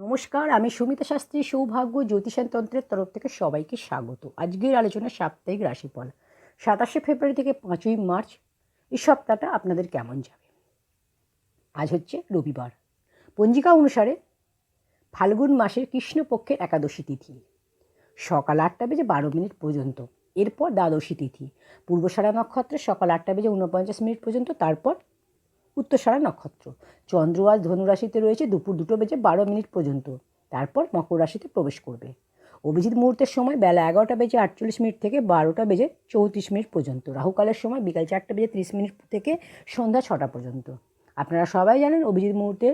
নমস্কার, আমি সুমিতা শাস্ত্রী। সৌভাগ্য জ্যোতিষায়ন তন্ত্রের তরফ থেকে সবাইকে স্বাগত। আজকের আলোচনা সাপ্তাহিক রাশিফল 27শে ফেব্রুয়ারি থেকে 5ই মার্চ। এই সপ্তাহটা আপনাদের কেমন যাবে? আজ হচ্ছে রবিবার। পঞ্জিকা অনুসারে ফাল্গুন মাসের কৃষ্ণপক্ষের একাদশী তিথি সকাল 8:12 পর্যন্ত। এরপর দ্বাদশী তিথি পূর্বসারা নক্ষত্রে সকাল 8:49 পর্যন্ত। তারপর উত্তরসারা নক্ষত্র। চন্দ্র আজ ধনুরাশিতে রয়েছে দুপুর 2:12 পর্যন্ত। তারপর মকর রাশিতে প্রবেশ করবে। অভিজিৎ মুহূর্তের সময় বেলা 11:48 থেকে 12:34 পর্যন্ত। রাহুকালের সময় বিকাল 4:30 থেকে সন্ধ্যা 6টা পর্যন্ত। আপনারা সবাই জানেন অভিজিৎ মুহূর্তে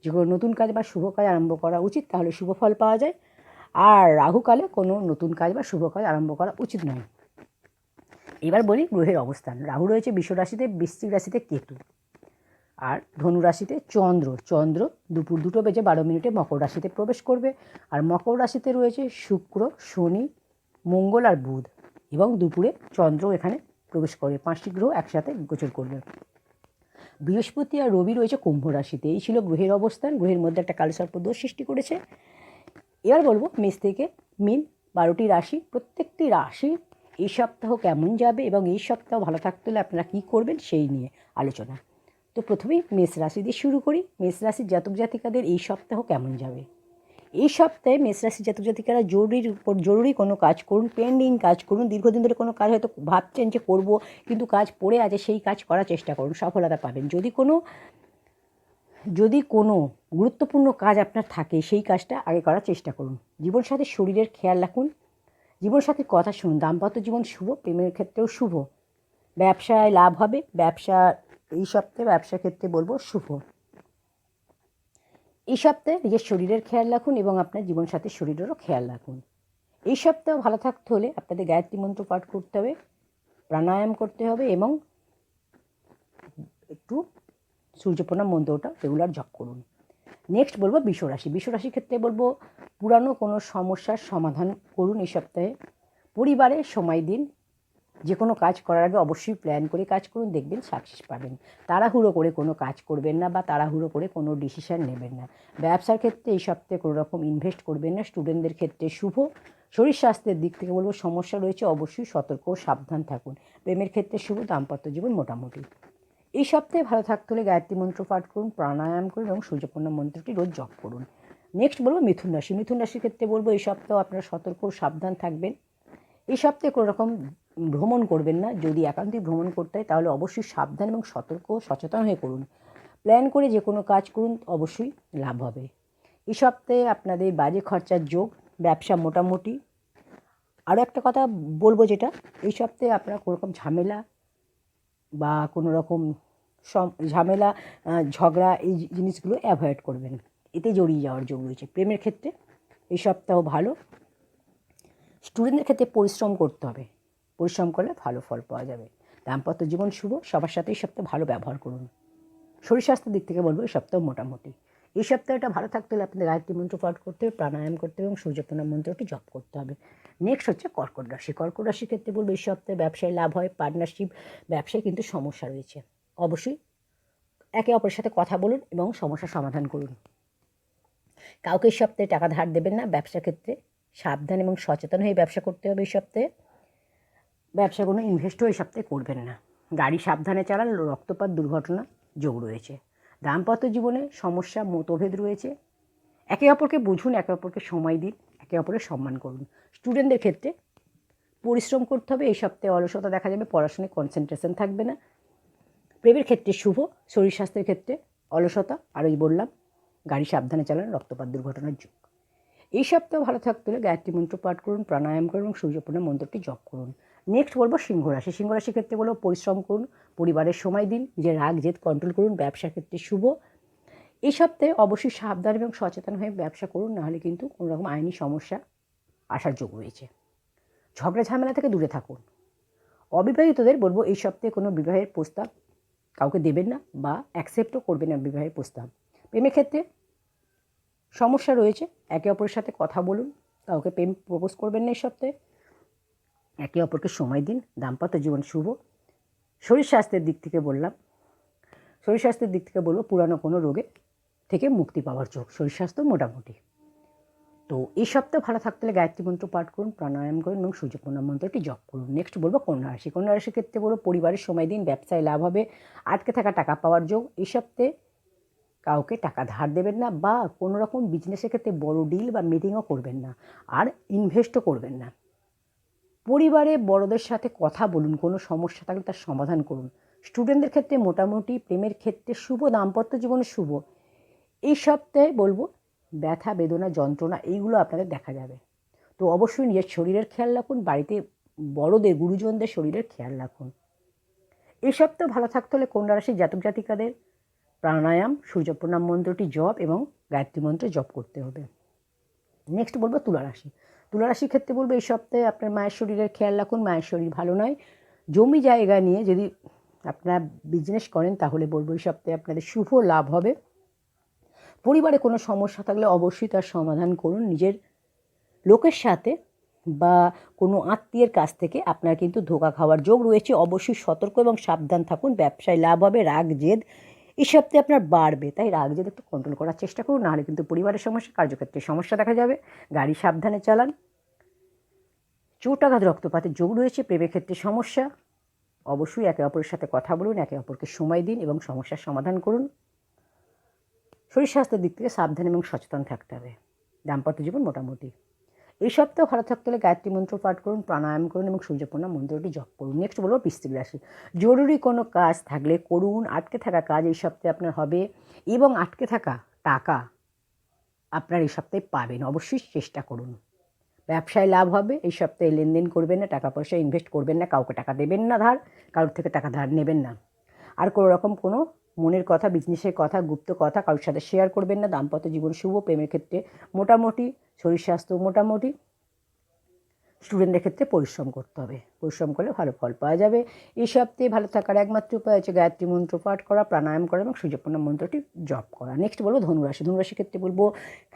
যে কোনো নতুন কাজ বা শুভ কাজ আরম্ভ করা উচিত, তাহলে শুভ ফল পাওয়া যায়। আর রাহুকালে কোনো নতুন কাজ বা শুভ কাজ আরম্ভ করা উচিত নয়। এবার বলি গ্রহের অবস্থান। রাহু রয়েছে বৃষ রাশিতে, বৃশ্চিক রাশিতে কেতু, আর ধনু রাশিতে চন্দ্র দুপুর 2:12 মকর রাশিতে প্রবেশ করবে। আর মকর রাশিতে রয়েছে শুক্র, শনি, মঙ্গল আর বুধ, এবং দুপুরে চন্দ্র এখানে প্রবেশ করবে। 5টি গ্রহ একসাথে গোচর করবে। বৃহস্পতি আর রবি রয়েছে কুম্ভ রাশিতে। এই ছিল গ্রহের অবস্থান। গ্রহের মধ্যে একটা কালসর্প দোষ সৃষ্টি করেছে। এবার বলবো মেষ থেকে মীন 12টি রাশি, প্রত্যেকটি রাশি এই সপ্তাহ কেমন যাবে এবং এই সপ্তাহ ভালো থাকতে হলে আপনারা কী করবেন সেই নিয়ে আলোচনা। তো প্রথমেই মেষ রাশি দিয়ে শুরু করি। মেষ রাশির জাতক জাতিকাদের এই সপ্তাহ কেমন যাবে? এই সপ্তাহে মেষ রাশির জাতক জাতিকারা জরুরি কোনো কাজ করুন, পেন্ডিং কাজ করুন। দীর্ঘদিন ধরে কোনো কাজ হয়তো ভাবছেন যে করব, কিন্তু কাজ পড়ে আছে, সেই কাজ করার চেষ্টা করুন, সফলতা পাবেন। যদি কোনো গুরুত্বপূর্ণ কাজ আপনার থাকে সেই কাজটা আগে করার চেষ্টা করুন। জীবনসাথীর শরীরের খেয়াল রাখুন। জীবনসাথীর কথা শুনুন। দাম্পত্য জীবন শুভ, প্রেমের ক্ষেত্রেও শুভ। ব্যবসায় লাভ হবে। এই সপ্তাহে ব্যবসার ক্ষেত্রে বলবো শুভ। এই সপ্তাহে নিজের শরীরের খেয়াল রাখুন এবং আপনার জীবনসাথীর শরীরেরও খেয়াল রাখুন। এই সপ্তাহে ভালো থাকতে হলে আপনাদের গায়ত্রী মন্ত্র পাঠ করতে হবে, প্রাণায়াম করতে হবে এবং একটু সূর্যপ্রণাম মন্ত্রটা রেগুলার জপ করুন। নেক্সট বলবো বৃষরাশি। বৃষরাশির ক্ষেত্রে বলবো পুরানো কোনো সমস্যার সমাধান করুন এই সপ্তাহে। পরিবারে সময় দিন। যে কোনো কাজ করার আগে অবশ্যই প্ল্যান করে কাজ করুন, দেখবেন সাকসেস পাবেন। তাড়াহুড়ো করে কোনো কাজ করবেন না বা তাড়াহুড়ো করে কোনো ডিসিশান নেবেন না। ব্যবসার ক্ষেত্রে এই সপ্তাহে কোনো রকম ইনভেস্ট করবেন না। স্টুডেন্টদের ক্ষেত্রে শুভ। শরীর স্বাস্থ্যের দিক থেকে বলবো সমস্যা রয়েছে, অবশ্যই সতর্ক ও সাবধান থাকুন। প্রেমের ক্ষেত্রে শুভ। দাম্পত্য জীবন মোটামুটি। এই সপ্তাহে ভালো থাকতে হলে গায়ত্রী মন্ত্র পাঠ করুন, প্রাণায়াম করুন এবং সূর্যপ্রণাম মন্ত্রটি রোজ জপ করুন। নেক্সট বলবো মিথুন রাশি। মিথুন রাশির ক্ষেত্রে বলবো এই সপ্তাহে আপনারা সতর্ক ও সাবধান থাকবেন। এই সপ্তাহে কোনো রকম ভ্রমণ করবেন না। যদি একান্তিক ভ্রমণ করতে হয় তাহলে অবশ্যই সাবধান এবং সতর্ক ও সচেতন হয়ে করুন। প্ল্যান করে যে কোনো কাজ করুন, অবশ্যই লাভ হবে। এই সপ্তাহে আপনাদের বাজে খরচার যোগ। ব্যবসা মোটামুটি। আরও একটা কথা বলবো, যেটা এই সপ্তাহে আপনারা কোনো রকম ঝামেলা বা কোনো রকম ঝামেলা, ঝগড়া, এই জিনিসগুলো অ্যাভয়েড করবেন। এতে জড়িয়ে যাওয়ার যোগ রয়েছে। প্রেমের ক্ষেত্রে এই সপ্তাহ ভালো। স্টুডেন্টদের ক্ষেত্রে পরিশ্রম করতে হবে। পরিশ্রম করলে ভালো ফল পাওয়া যাবে। দাম্পত্য জীবন শুভ। সবার সাথে এই সপ্তাহে ভালো ব্যবহার করুন। শরীর স্বাস্থ্যের দিক থেকে বলবো এই সপ্তাহ মোটামুটি। এই সপ্তাহটা ভালো থাকতে হলে আপনাদের গায়ত্রী মন্ত্র পাঠ করতে হবে, প্রাণায়াম করতে হবে এবং সূর্যপ্রণাম মন্ত্রটি জপ করতে হবে। নেক্সট হচ্ছে কর্কট রাশি। কর্কট রাশির ক্ষেত্রে বলবো এই সপ্তাহে ব্যবসায় লাভ হয়। পার্টনারশিপ ব্যবসায় কিন্তু সমস্যা রয়েছে। অবশ্যই একে অপরের সাথে কথা বলুন এবং সমস্যার সমাধান করুন। কাউকে এই সপ্তাহে টাকা ধার দেবেন না। ব্যবসার ক্ষেত্রে সাবধান এবং সচেতন হয়ে ব্যবসা করতে হবে এই সপ্তাহে। ব্যবসা কোনো ইনভেস্টও এই সপ্তাহে করবেন না। গাড়ি সাবধানে চালান। রক্তপাত, দুর্ঘটনা যোগ রয়েছে। দাম্পত্য জীবনে সমস্যা, মতভেদ রয়েছে। একে অপরকে বুঝুন, একে অপরকে সময় দিন, একে অপরের সম্মান করুন। স্টুডেন্টদের ক্ষেত্রে পরিশ্রম করতে হবে। এই সপ্তাহে অলসতা দেখা যাবে, পড়াশোনায় কনসেন্ট্রেশন থাকবে না। প্রেমের ক্ষেত্রে শুভ। শরীর স্বাস্থ্যের ক্ষেত্রে অলসতা, আর ওই বললাম গাড়ি সাবধানে চালান, রক্তপাত, দুর্ঘটনার যোগ। এই সপ্তাহে ভালো থাকতে হলে গায়ত্রী মন্ত্র পাঠ করুন, প্রাণায়াম করুন এবং সূর্যপ্রণাম মন্ত্রটি জপ করুন। নেক্সট বলবো সিংহ রাশি। সিংহ রাশির ক্ষেত্রে বলবো পরিশ্রম করুন, পরিবারের সময় দিন, নিজের রাগ জেদ কন্ট্রোল করুন। ব্যবসার ক্ষেত্রে শুভ। এই সপ্তাহে অবশ্যই সাবধান এবং সচেতন হয়ে ব্যবসা করুন, নাহলে কিন্তু কোনো রকম আইনি সমস্যা আসার যোগ রয়েছে। ঝগড়া ঝামেলা থেকে দূরে থাকুন। অবিবাহিতদের বলবো এই সপ্তাহে কোনো বিবাহের প্রস্তাব কাউকে দেবেন না বা অ্যাকসেপ্টও করবেন না বিবাহের প্রস্তাব। প্রেমের ক্ষেত্রে সমস্যা রয়েছে। একে অপরের সাথে কথা বলুন। কাউকে প্রেম প্রপোজ করবেন না এই সপ্তাহে। একে অপরকে সময় দিন। দাম্পত্য জীবন শুভ। শরীর স্বাস্থ্যের দিক থেকে বলবো পুরানো কোনো রোগে থেকে মুক্তি পাওয়ার যোগ। শরীর স্বাস্থ্য মোটামুটি। তো এই সপ্তাহে ভালো থাকতে হলে গায়ত্রী মন্ত্র পাঠ করুন, প্রাণায়াম করুন এবং সূর্য প্রণাম মন্ত্রটি জপ করুন। নেক্সট বলবো কন্যা রাশি। কন্যা রাশির ক্ষেত্রে বলবো পরিবারের সময় দিন, ব্যবসায় লাভ হবে, আটকে থাকা টাকা পাওয়ার যোগ। এই সপ্তাহে কাউকে টাকা ধার দেবেন না বা কোনো রকম বিজনেসের ক্ষেত্রে বড় ডিল বা মিটিংও করবেন না, আর ইনভেস্টও করবেন না। পরিবারে বড়দের সাথে কথা বলুন, কোনো সমস্যা থাকলে তার সমাধান করুন। স্টুডেন্টদের ক্ষেত্রে মোটামুটি, প্রেমের ক্ষেত্রে শুভ, দাম্পত্য জীবনে শুভ। এই সপ্তাহে বলবো ব্যথা, বেদনা, যন্ত্রণা এইগুলো আপনাদের দেখা যাবে। তো অবশ্যই নিজের শরীরের খেয়াল রাখুন, বাড়িতে বড়দের, গুরুজনদের শরীরের খেয়াল রাখুন। এই সপ্তাহে ভালো থাকতে হলে কন্যা রাশির জাতক জাতিকাদের প্রাণায়াম, সূর্য প্রণাম মন্ত্রটি জপ এবং গায়ত্রী মন্ত্র জপ করতে হবে। নেক্সট বলবো তুলা রাশি। তুলা রাশির ক্ষেত্রে বলবো এই সপ্তাহে আপনার মায়ের শরীরের খেয়াল রাখুন, মায়ের শরীর ভালো নয়। জমি জায়গা নিয়ে যদি আপনারা বিজনেস করেন তাহলে বলবো এই সপ্তাহে আপনাদের শুভ লাভ হবে। পরিবারে কোনো সমস্যা থাকলে অবশ্যই তার সমাধান করুন। নিজের লোকের সাথে বা কোনো আত্মীয়ের কাছ থেকে আপনার কিন্তু ধোঁকা খাওয়ার যোগ রয়েছে, অবশ্যই সতর্ক এবং সাবধান থাকুন। ব্যবসায় লাভ হবে, রাগ জেদ এই সপ্তাহে আপনার বাড়বে, তাই রাগ জেদ একটু কন্ট্রোল করার চেষ্টা করুন, নাহলে কিন্তু পরিবারের সমস্যা, কার্যক্ষেত্রে সমস্যা দেখা যাবে। গাড়ি সাবধানে চালান। চোটাঘাত, রক্তপাতের যোগ রয়েছে। প্রেমের ক্ষেত্রে সমস্যা, অবশ্যই একে অপরের সাথে কথা বলুন, একে অপরকে সময় দিন এবং সমস্যার সমাধান করুন। শরীর স্বাস্থ্যের দিক থেকে সাবধান এবং সচেতন থাকতে হবে। দাম্পত্য জীবন মোটামুটি। এই সপ্তাহে ভালো থাকতে হলে গায়ত্রী মন্ত্র পাঠ করুন, প্রাণায়াম করুন এবং সূর্য প্রণাম মন্ত্রটি জপ করুন। নেক্সট বলবো বৃশ্চিক রাশি। জরুরি কোনো কাজ থাকলে করুন, আটকে থাকা কাজ এই সপ্তাহে আপনার হবে এবং আটকে থাকা টাকা আপনার এই সপ্তাহে পাবেন, অবশ্যই চেষ্টা করুন। ব্যবসায় লাভ হবে, এই সপ্তাহে লেনদেন করবেন না, টাকা পয়সা ইনভেস্ট করবেন না, কাউকে টাকা দেবেন না ধার, কারোর থেকে টাকা ধার নেবেন না। আর কোনো রকম কোনো মনের কথা, বিজনেসের কথা, গুপ্ত কথা কারোর সাথে শেয়ার করবেন না। দাম্পত্য জীবন শুভ, প্রেমের ক্ষেত্রে মোটামুটি, শরীর স্বাস্থ্য মোটামুটি। স্টুডেন্টদের ক্ষেত্রে পরিশ্রম করতে হবে, পরিশ্রম করলে ভালো ফল পাওয়া যাবে। এই সপ্তাহে ভালো থাকার একমাত্র উপায় হচ্ছে গায়ত্রী মন্ত্র পাঠ করা, প্রাণায়াম করা এবং সূর্য প্রণাম মন্ত্রটি জপ করা। নেক্সট বলবো ধনুরাশি। ধনুরাশির ক্ষেত্রে বলবো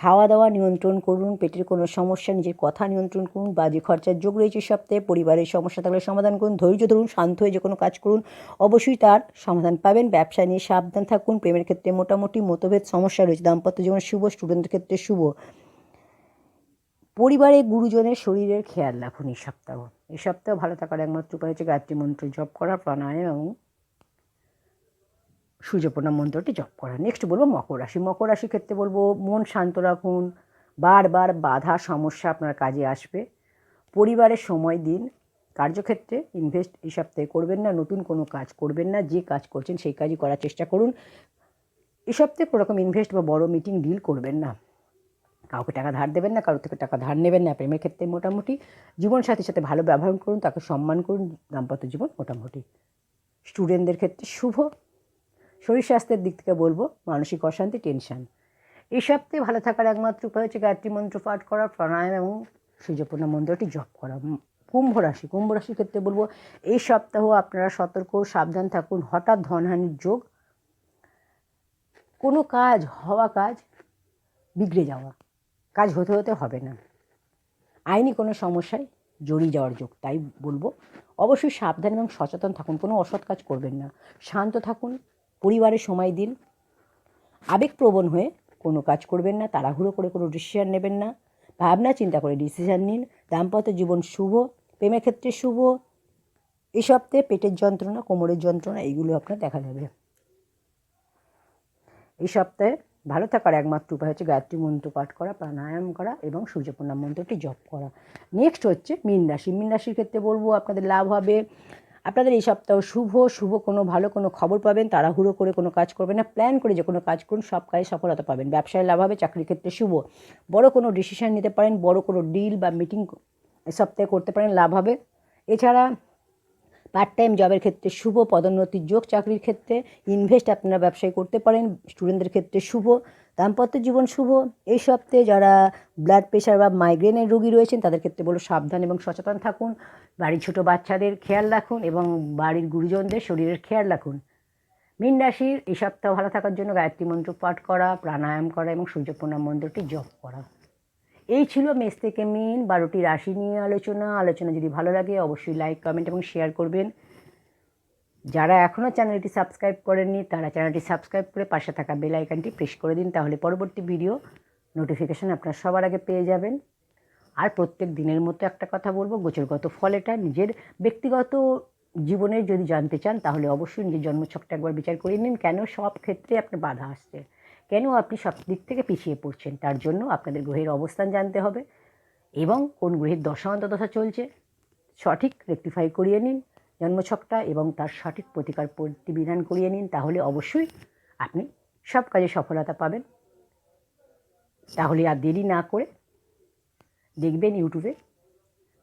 খাওয়া দাওয়া নিয়ন্ত্রণ করুন, পেটের কোনো সমস্যা, নিজের কথা নিয়ন্ত্রণ করুন। বাজে খরচার যোগ রয়েছে সপ্তাহে, পরিবারের সমস্যা থাকলে সমাধান করুন, ধৈর্য ধরুন, শান্ত হয়ে যে কোনো কাজ করুন, অবশ্যই তার সমাধান পাবেন। ব্যবসা নিয়ে সাবধান থাকুন। প্রেমের ক্ষেত্রে মোটামুটি, মতভেদ সমস্যা রয়েছে। দাম্পত্য জীবন শুভ, স্টুডেন্টদের ক্ষেত্রে শুভ। পরিবারে গুরুজনের শরীরের খেয়াল রাখুন এই সপ্তাহ। এই সপ্তাহ ভালো থাকার একমাত্র উপায় হচ্ছে গায়ত্রী মন্ত্র জপ করা, প্রাণায়াম এবং সূর্য প্রণাম মন্ত্রটি জপ করা। নেক্সট বলবো মকর রাশি। মকর রাশির ক্ষেত্রে বলবো মন শান্ত রাখুন, বারবার বাধা সমস্যা আপনার কাজে আসবে। পরিবারের সময় দিন, কার্যক্ষেত্রে ইনভেস্ট এই সপ্তাহে করবেন না, নতুন কোনো কাজ করবেন না, যে কাজ করছেন সেই কাজই করার চেষ্টা করুন। এই সপ্তাহে কোনো রকম ইনভেস্ট বা বড় মিটিং ডিল করবেন না, কাউকে টাকা ধার দেবেন না, কারোর থেকে টাকা ধার নেবেন না। প্রেমের ক্ষেত্রে মোটামুটি, জীবনসাথীর সাথে ভালো ব্যবহার করুন, তাকে সম্মান করুন। দাম্পত্য জীবন মোটামুটি। স্টুডেন্টদের ক্ষেত্রে শুভ। শরীর স্বাস্থ্যের দিক থেকে বলবো মানসিক অশান্তি, টেনশন। এই সপ্তাহে ভালো থাকার একমাত্র উপায় হচ্ছে গায়ত্রী মন্ত্র পাঠ করা, প্রাণায়াম এবং সূর্য প্রণাম মন্ত্রটি জপ করা। কুম্ভ রাশি। কুম্ভ রাশির ক্ষেত্রে বলবো এই সপ্তাহ আপনারা সতর্ক, সাবধান থাকুন। হঠাৎ ধনহানির যোগ, কোনো কাজ হওয়া কাজ বিগড়ে যাওয়া, কাজ হতে হতে হবে না, আইনি কোনো সমস্যায় জড়িয়ে যাওয়ার যোগ। তাই বলবো অবশ্যই সাবধান এবং সচেতন থাকুন, কোনো অসৎ কাজ করবেন না, শান্ত থাকুন, পরিবারের সময় দিন। আবেগপ্রবণ হয়ে কোনো কাজ করবেন না, তাড়াহুড়ো করে কোনো ডিসিশন নেবেন না, ভাবনা চিন্তা করে ডিসিশন নিন। দাম্পত্য জীবন শুভ, প্রেমের ক্ষেত্রে শুভ। এই সপ্তাহে পেটের যন্ত্রণা, কোমরের যন্ত্রণা এইগুলো আপনার দেখা যাবে। এই সপ্তাহে ভালো থাকার একমাত্র উপায় হচ্ছে গায়ত্রী মন্ত্র পাঠ করা, প্রাণায়াম করা এবং সূর্য প্রণাম মন্ত্রটি জপ করা। নেক্সট হচ্ছে মীন রাশি। মীন রাশির ক্ষেত্রে বলবো আপনাদের লাভ হবে, আপনাদের এই সপ্তাহ শুভ। শুভ কোনো ভালো কোনো খবর পাবেন, তাড়াহুড়ো করে কোনো কাজ করবেন না, প্ল্যান করে যে কোনো কাজ করুন, সব কাজে সফলতা পাবেন। ব্যবসায় লাভ হবে, চাকরির ক্ষেত্রে শুভ। বড় কোনো ডিসিশন নিতে পারেন, বড় কোনো ডিল বা মিটিং এই সপ্তাহে করতে পারেন, লাভ হবে। এছাড়া পার্ট টাইম জবের ক্ষেত্রে শুভ, পদোন্নতির যোগ। চাকরির ক্ষেত্রে ইনভেস্ট আপনারা ব্যবসায় করতে পারেন, স্টুডেন্টদের ক্ষেত্রে শুভ। দাম্পত্য জীবন শুভ। এই সপ্তাহে যারা ব্লাড প্রেশার বা মাইগ্রেনের রোগী রয়েছেন তাদের ক্ষেত্রে বলো সাবধান এবং সচেতন থাকুন। বাড়ির ছোটো বাচ্চাদের খেয়াল রাখুন এবং বাড়ির গুরুজনদের শরীরের খেয়াল রাখুন। মীন রাশির এই সপ্তাহ ভালো থাকার জন্য গায়ত্রী মন্ত্র পাঠ করা, প্রাণায়াম করা এবং সূর্য প্রণাম মন্ত্রটি জপ করা। এই ছিল মেষ থেকে মীন 12টি রাশি নিয়ে আলোচনা যদি ভালো লাগে অবশ্যই লাইক, কমেন্ট এবং শেয়ার করবেন। যারা এখনও চ্যানেলটি সাবস্ক্রাইব করেননি তারা চ্যানেলটি সাবস্ক্রাইব করে পাশে থাকা বেল আইকনটি প্রেস করে দিন, তাহলে পরবর্তী ভিডিও নোটিফিকেশান আপনার সবার আগে পেয়ে যাবেন। আর প্রত্যেক দিনের মতো একটা কথা বলবো, গোচরগত ফল এটা। নিজের ব্যক্তিগত জীবনে যদি জানতে চান তাহলে অবশ্যই নিজের জন্মছকটা একবার বিচার করে নিন। কেন সব ক্ষেত্রে আপনার বাধা আসছে, কেন আপনি সব দিক থেকে পিছিয়ে পড়ছেন, তার জন্য আপনাদের গ্রহের অবস্থান জানতে হবে এবং কোন গ্রহের দশা অন্তর্দশা চলছে সঠিক রেকটিফাই করিয়ে নিন জন্মছকটা এবং তার সঠিক প্রতিকার প্রতিবিধান করিয়ে নিন। তাহলে অবশ্যই আপনি সব কাজে সফলতা পাবেন। তাহলে আর দেরি না করে দেখবেন ইউটিউবে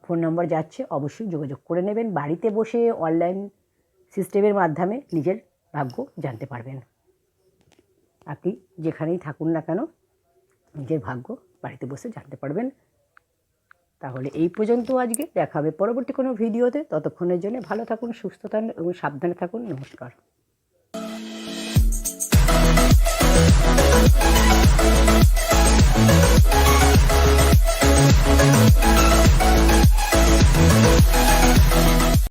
ফোন নম্বর যাচ্ছে, অবশ্যই যোগাযোগ করে নেবেন। বাড়িতে বসে অনলাইন সিস্টেমের মাধ্যমে নিজের ভাগ্য জানতে পারবেন। আপনি যেখানেই থাকুন না কেন নিজের ভাগ্য বাড়িতে বসে জানতে পারবেন। তাহলে এই পর্যন্ত আজকে, দেখা হবে পরবর্তী কোনো ভিডিওতে। ততক্ষণের জন্য ভালো থাকুন, সুস্থ থাকুন এবং সাবধানে থাকুন। নমস্কার।